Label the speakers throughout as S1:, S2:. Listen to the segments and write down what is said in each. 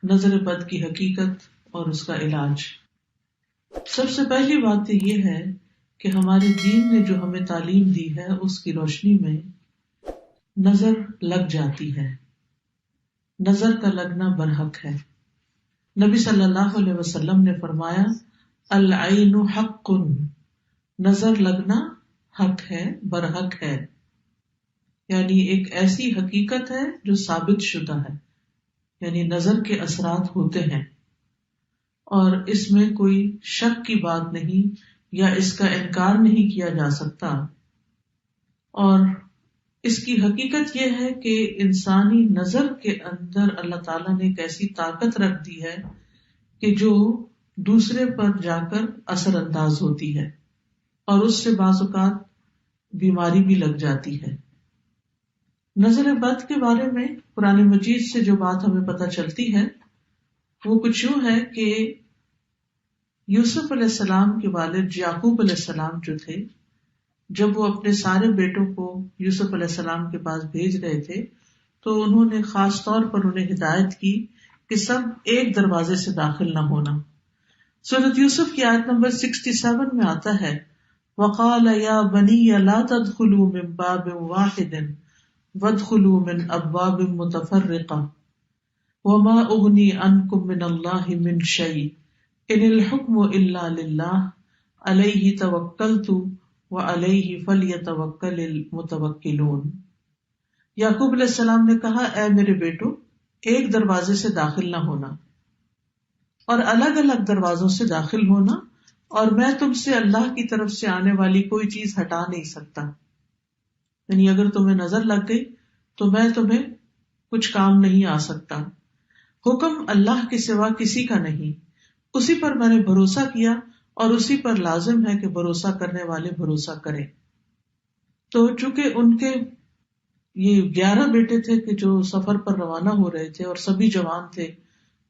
S1: نظر بد کی حقیقت اور اس کا علاج۔ سب سے پہلی بات تو یہ ہے کہ ہمارے دین نے جو ہمیں تعلیم دی ہے اس کی روشنی میں نظر لگ جاتی ہے، نظر کا لگنا برحق ہے۔ نبی صلی اللہ علیہ وسلم نے فرمایا العین حق، نظر لگنا حق ہے، برحق ہے، یعنی ایک ایسی حقیقت ہے جو ثابت شدہ ہے، یعنی نظر کے اثرات ہوتے ہیں اور اس میں کوئی شک کی بات نہیں یا اس کا انکار نہیں کیا جا سکتا۔ اور اس کی حقیقت یہ ہے کہ انسانی نظر کے اندر اللہ تعالیٰ نے ایک ایسی طاقت رکھ دی ہے کہ جو دوسرے پر جا کر اثر انداز ہوتی ہے اور اس سے بعض اوقات بیماری بھی لگ جاتی ہے۔ نظر بد کے بارے میں قرآن مجید سے جو بات ہمیں پتہ چلتی ہے وہ کچھ یوں ہے کہ یوسف علیہ السلام کے والد یعقوب علیہ السلام جو تھے، جب وہ اپنے سارے بیٹوں کو یوسف علیہ السلام کے پاس بھیج رہے تھے تو انہوں نے خاص طور پر انہیں ہدایت کی کہ سب ایک دروازے سے داخل نہ ہونا۔ سورۃ یوسف کی آیت نمبر 67 میں آتا ہے وَقَالَ يَا بَنِيَّ لَا تَدْخُلُوا مِن بَابٍ وَاحِدٍ وَادْخُلُوا مِنْ أَبْوَابٍ مُتَفَرِّقَةٍ وَمَا أُغْنِي عَنْكُم مِّنَ اللَّهِ مِن شَيْءٍ إِنِ الْحُكْمُ إِلَّا لِلَّهِ عَلَيْهِ تَوَكَّلْتُ وَعَلَيْهِ فَلْيَتَوَكَّلِ الْمُتَوَكِّلُونَ۔ یعقوب علیہ السلام نے کہا اے میرے بیٹو، ایک دروازے سے داخل نہ ہونا اور الگ الگ دروازوں سے داخل ہونا، اور میں تم سے اللہ کی طرف سے آنے والی کوئی چیز ہٹا نہیں سکتا، یعنی اگر تمہیں نظر لگ گئی تو میں تمہیں کچھ کام نہیں آ سکتا۔ حکم اللہ کے سوا کسی کا نہیں، اسی پر میں نے بھروسہ کیا اور اسی پر لازم ہے کہ بھروسہ کرنے والے بھروسہ کریں۔ تو چونکہ ان کے یہ 11 بیٹے تھے کہ جو سفر پر روانہ ہو رہے تھے اور سبھی جوان تھے،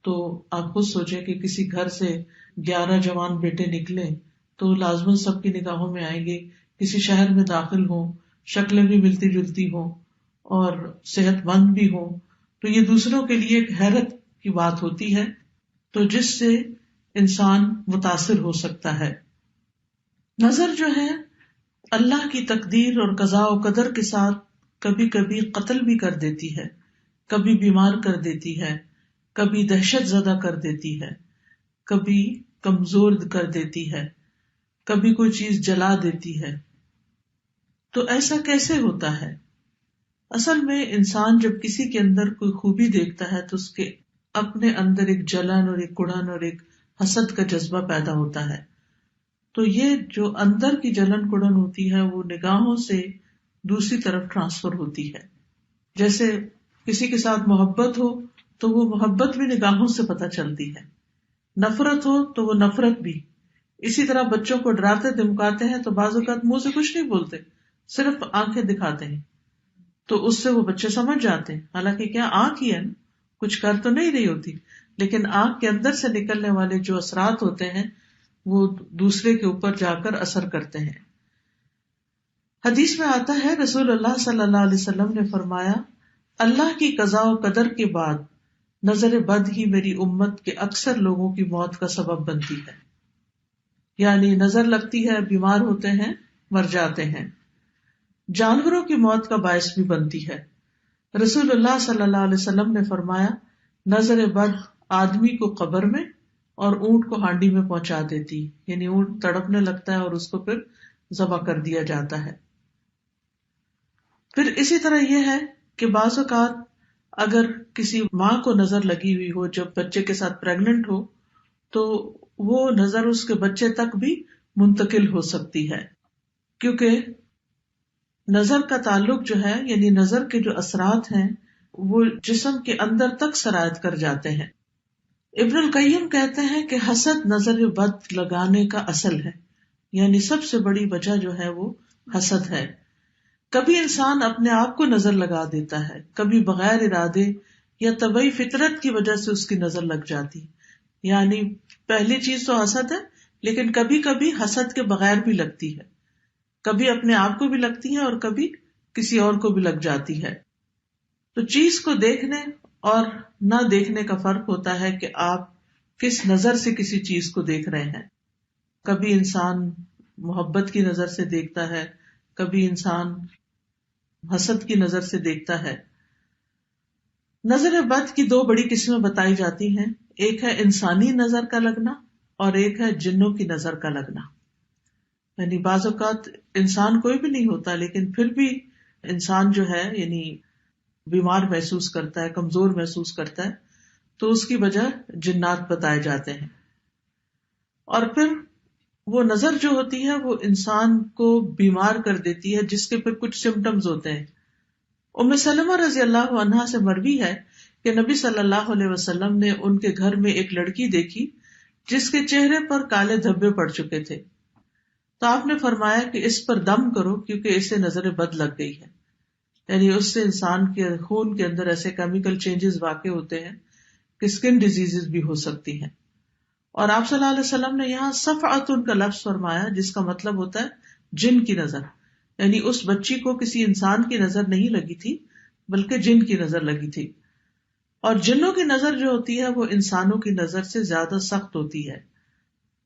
S1: تو آپ خود سوچیں کہ کسی گھر سے 11 جوان بیٹے نکلے تو لازماً سب کی نگاہوں میں آئیں گے، کسی شہر میں داخل ہوں، شکلیں بھی ملتی جلتی ہوں اور صحت مند بھی ہوں، تو یہ دوسروں کے لیے ایک حیرت کی بات ہوتی ہے، تو جس سے انسان متاثر ہو سکتا ہے۔ نظر جو ہے اللہ کی تقدیر اور قضاء و قدر کے ساتھ کبھی کبھی قتل بھی کر دیتی ہے، کبھی بیمار کر دیتی ہے، کبھی دہشت زدہ کر دیتی ہے، کبھی کمزور کر دیتی ہے، کبھی کوئی چیز جلا دیتی ہے۔ تو ایسا کیسے ہوتا ہے؟ اصل میں انسان جب کسی کے اندر کوئی خوبی دیکھتا ہے تو اس کے اپنے اندر ایک جلن اور ایک کڑن اور ایک حسد کا جذبہ پیدا ہوتا ہے، تو یہ جو اندر کی جلن کڑن ہوتی ہے وہ نگاہوں سے دوسری طرف ٹرانسفر ہوتی ہے۔ جیسے کسی کے ساتھ محبت ہو تو وہ محبت بھی نگاہوں سے پتہ چلتی ہے، نفرت ہو تو وہ نفرت بھی۔ اسی طرح بچوں کو ڈراتے دھمکاتے ہیں تو بعض اوقات منہ سے کچھ نہیں بولتے، صرف آنکھیں دکھاتے ہیں، تو اس سے وہ بچے سمجھ جاتے ہیں، حالانکہ کیا آنکھ ہی ہے نا، کچھ کر تو نہیں رہی ہوتی، لیکن آنکھ کے اندر سے نکلنے والے جو اثرات ہوتے ہیں وہ دوسرے کے اوپر جا کر اثر کرتے ہیں۔ حدیث میں آتا ہے رسول اللہ صلی اللہ علیہ وسلم نے فرمایا اللہ کی قضاء و قدر کے بعد نظر بد ہی میری امت کے اکثر لوگوں کی موت کا سبب بنتی ہے، یعنی نظر لگتی ہے، بیمار ہوتے ہیں، مر جاتے ہیں، جانوروں کی موت کا باعث بھی بنتی ہے۔ رسول اللہ صلی اللہ علیہ وسلم نے فرمایا نظر بد آدمی کو قبر میں اور اونٹ کو ہانڈی میں پہنچا دیتی، یعنی اونٹ تڑپنے لگتا ہے اور اس کو پھر ذبح کر دیا جاتا ہے۔ پھر اسی طرح یہ ہے کہ بعض اوقات اگر کسی ماں کو نظر لگی ہوئی ہو جب بچے کے ساتھ پریگننٹ ہو تو وہ نظر اس کے بچے تک بھی منتقل ہو سکتی ہے، کیونکہ نظر کا تعلق جو ہے، یعنی نظر کے جو اثرات ہیں وہ جسم کے اندر تک سرایت کر جاتے ہیں۔ ابن القیم کہتے ہیں کہ حسد نظر بد لگانے کا اصل ہے، یعنی سب سے بڑی وجہ جو ہے وہ حسد ہے۔ کبھی انسان اپنے آپ کو نظر لگا دیتا ہے، کبھی بغیر ارادے یا طبعی فطرت کی وجہ سے اس کی نظر لگ جاتی، یعنی پہلی چیز تو حسد ہے، لیکن کبھی کبھی حسد کے بغیر بھی لگتی ہے، کبھی اپنے آپ کو بھی لگتی ہے اور کبھی کسی اور کو بھی لگ جاتی ہے۔ تو چیز کو دیکھنے اور نہ دیکھنے کا فرق ہوتا ہے کہ آپ کس نظر سے کسی چیز کو دیکھ رہے ہیں. کبھی انسان محبت کی نظر سے دیکھتا ہے، کبھی انسان حسد کی نظر سے دیکھتا ہے. نظر بد کی دو بڑی قسمیں بتائی جاتی ہیں، ایک ہے انسانی نظر کا لگنا اور ایک ہے جنوں کی نظر کا لگنا. یعنی بعض اوقات انسان کوئی بھی نہیں ہوتا لیکن پھر بھی انسان جو ہے یعنی بیمار محسوس کرتا ہے، کمزور محسوس کرتا ہے، تو اس کی وجہ جنات بتائے جاتے ہیں. اور پھر وہ نظر جو ہوتی ہے وہ انسان کو بیمار کر دیتی ہے، جس کے پھر کچھ سمٹمز ہوتے ہیں. ام سلمہ رضی اللہ عنہا سے مروی ہے کہ نبی صلی اللہ علیہ وسلم نے ان کے گھر میں ایک لڑکی دیکھی جس کے چہرے پر کالے دھبے پڑ چکے تھے. تو آپ نے فرمایا کہ اس پر دم کرو کیونکہ اسے نظر بد لگ گئی ہے. یعنی اس سے انسان کے خون کے اندر ایسے کیمیکل چینجز واقع ہوتے ہیں کہ اسکن ڈیزیزز بھی ہو سکتی ہیں. اور آپ صلی اللہ علیہ وسلم نے یہاں صفعۃ کا لفظ فرمایا جس کا مطلب ہوتا ہے جن کی نظر. یعنی اس بچی کو کسی انسان کی نظر نہیں لگی تھی بلکہ جن کی نظر لگی تھی. اور جنوں کی نظر جو ہوتی ہے وہ انسانوں کی نظر سے زیادہ سخت ہوتی ہے.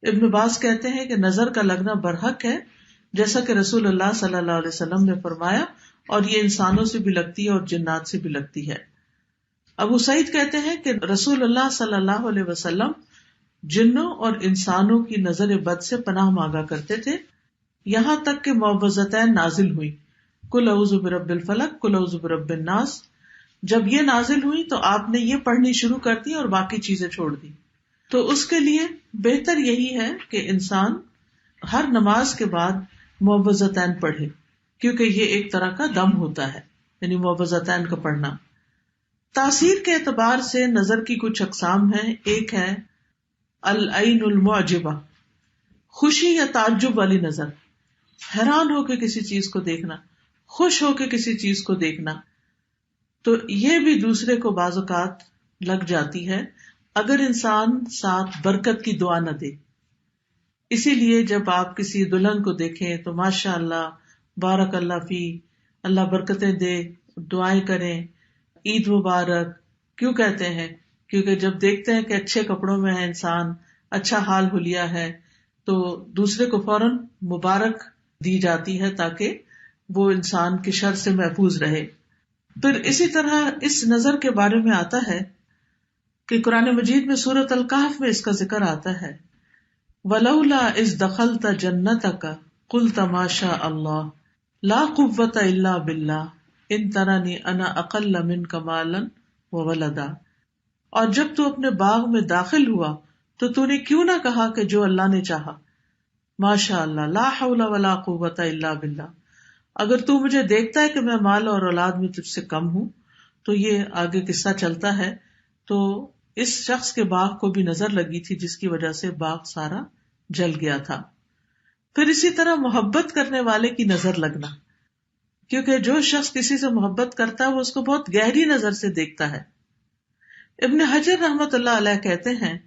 S1: ابن باز کہتے ہیں کہ نظر کا لگنا برحق ہے جیسا کہ رسول اللہ صلی اللہ علیہ وسلم نے فرمایا، اور یہ انسانوں سے بھی لگتی ہے اور جنات سے بھی لگتی ہے. ابو سعید کہتے ہیں کہ رسول اللہ صلی اللہ علیہ وسلم جنوں اور انسانوں کی نظر بد سے پناہ مانگا کرتے تھے، یہاں تک کہ معوذتین نازل ہوئی، قل اعوذ برب الفلق قل اعوذ برب الناس. جب یہ نازل ہوئی تو آپ نے یہ پڑھنی شروع کر دی اور باقی چیزیں چھوڑ دی. تو اس کے لیے بہتر یہی ہے کہ انسان ہر نماز کے بعد معوذتین پڑھے، کیونکہ یہ ایک طرح کا دم ہوتا ہے، یعنی معوذتین کا پڑھنا. تاثیر کے اعتبار سے نظر کی کچھ اقسام ہیں. ایک ہے العین المعجبہ، خوشی یا تعجب والی نظر، حیران ہو کے کسی چیز کو دیکھنا، خوش ہو کے کسی چیز کو دیکھنا. تو یہ بھی دوسرے کو بعض اوقات لگ جاتی ہے اگر انسان ساتھ برکت کی دعا نہ دے. اسی لیے جب آپ کسی دلہن کو دیکھیں تو ماشاء اللہ بارک اللہ فی، اللہ برکتیں دے، دعائیں کریں، عید مبارک. کیوں کہتے ہیں؟ کیونکہ جب دیکھتے ہیں کہ اچھے کپڑوں میں ہے انسان، اچھا حال حلیہ ہے، تو دوسرے کو فوراً مبارک دی جاتی ہے تاکہ وہ انسان کی شر سے محفوظ رہے. پھر اسی طرح اس نظر کے بارے میں آتا ہے کہ قرآن مجید میں سورۃ الکہف میں اس کا ذکر آتا ہے، وَلَوْلَا إِذْ دَخَلْتَ جَنَّتَكَ قُلْتَ مَا شَاءَ اللَّهُ لَا قُوَّةَ إِلَّا بِاللَّهِ إِن تَرَنِي أَنَا أَقَلَّ مِنْكَ مَالًا وَوَلَدًا. اور جب تو اپنے باغ میں داخل ہوا تو تو نے کیوں نہ کہا کہ جو اللہ نے چاہا، ماشاء اللہ لا حول ولا قوة الا باللہ. اگر تو مجھے دیکھتا ہے کہ میں مال اور اولاد میں تجھ سے کم ہوں. تو یہ آگے قصہ چلتا ہے. تو اس شخص کے باغ کو بھی نظر لگی تھی جس کی وجہ سے باغ سارا جل گیا تھا. پھر اسی طرح محبت کرنے والے کی نظر لگنا، کیونکہ جو شخص کسی سے محبت کرتا ہے وہ اس کو بہت گہری نظر سے دیکھتا ہے. ابن حجر رحمت اللہ علیہ کہتے ہیں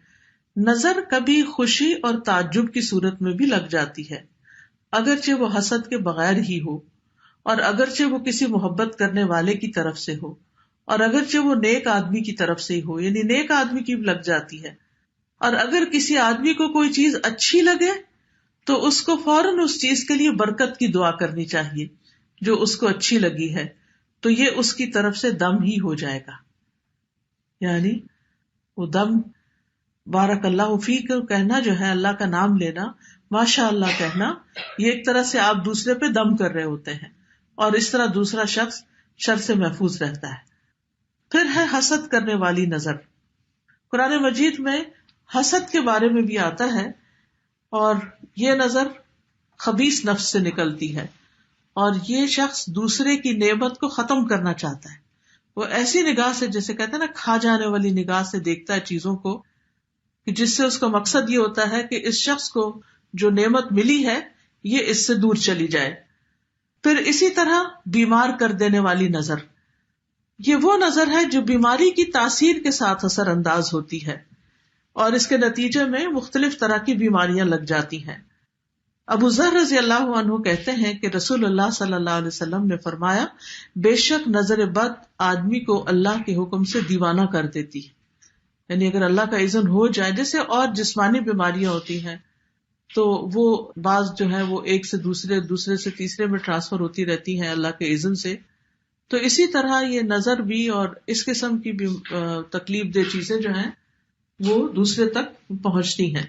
S1: نظر کبھی خوشی اور تعجب کی صورت میں بھی لگ جاتی ہے، اگرچہ وہ حسد کے بغیر ہی ہو، اور اگرچہ وہ کسی محبت کرنے والے کی طرف سے ہو، اور اگرچہ وہ نیک آدمی کی طرف سے ہی ہو، یعنی نیک آدمی کی بھی لگ جاتی ہے. اور اگر کسی آدمی کو کوئی چیز اچھی لگے تو اس کو فوراً اس چیز کے لیے برکت کی دعا کرنی چاہیے جو اس کو اچھی لگی ہے، تو یہ اس کی طرف سے دم ہی ہو جائے گا. یعنی وہ دم بارک اللہ فیک کہنا جو ہے، اللہ کا نام لینا، ماشاء اللہ کہنا، یہ ایک طرح سے آپ دوسرے پہ دم کر رہے ہوتے ہیں، اور اس طرح دوسرا شخص شر سے محفوظ رہتا ہے. پھر ہے حسد کرنے والی نظر. قرآن مجید میں حسد کے بارے میں بھی آتا ہے، اور یہ نظر خبیث نفس سے نکلتی ہے، اور یہ شخص دوسرے کی نعمت کو ختم کرنا چاہتا ہے. وہ ایسی نگاہ سے، جیسے کہتے ہیں نا کھا جانے والی نگاہ سے دیکھتا ہے چیزوں کو، کہ جس سے اس کا مقصد یہ ہوتا ہے کہ اس شخص کو جو نعمت ملی ہے یہ اس سے دور چلی جائے. پھر اسی طرح بیمار کر دینے والی نظر، یہ وہ نظر ہے جو بیماری کی تاثیر کے ساتھ اثر انداز ہوتی ہے، اور اس کے نتیجے میں مختلف طرح کی بیماریاں لگ جاتی ہیں. ابو ذر رضی اللہ عنہ کہتے ہیں کہ رسول اللہ صلی اللہ علیہ وسلم نے فرمایا، بے شک نظر بد آدمی کو اللہ کے حکم سے دیوانہ کر دیتی ہے. یعنی اگر اللہ کا اذن ہو جائے، جیسے اور جسمانی بیماریاں ہوتی ہیں تو وہ بعض جو ہے وہ ایک سے دوسرے سے تیسرے میں ٹرانسفر ہوتی رہتی ہیں اللہ کے اذن سے، تو اسی طرح یہ نظر بھی اور اس قسم کی بھی تکلیف دہ چیزیں جو ہیں وہ دوسرے تک پہنچتی ہیں.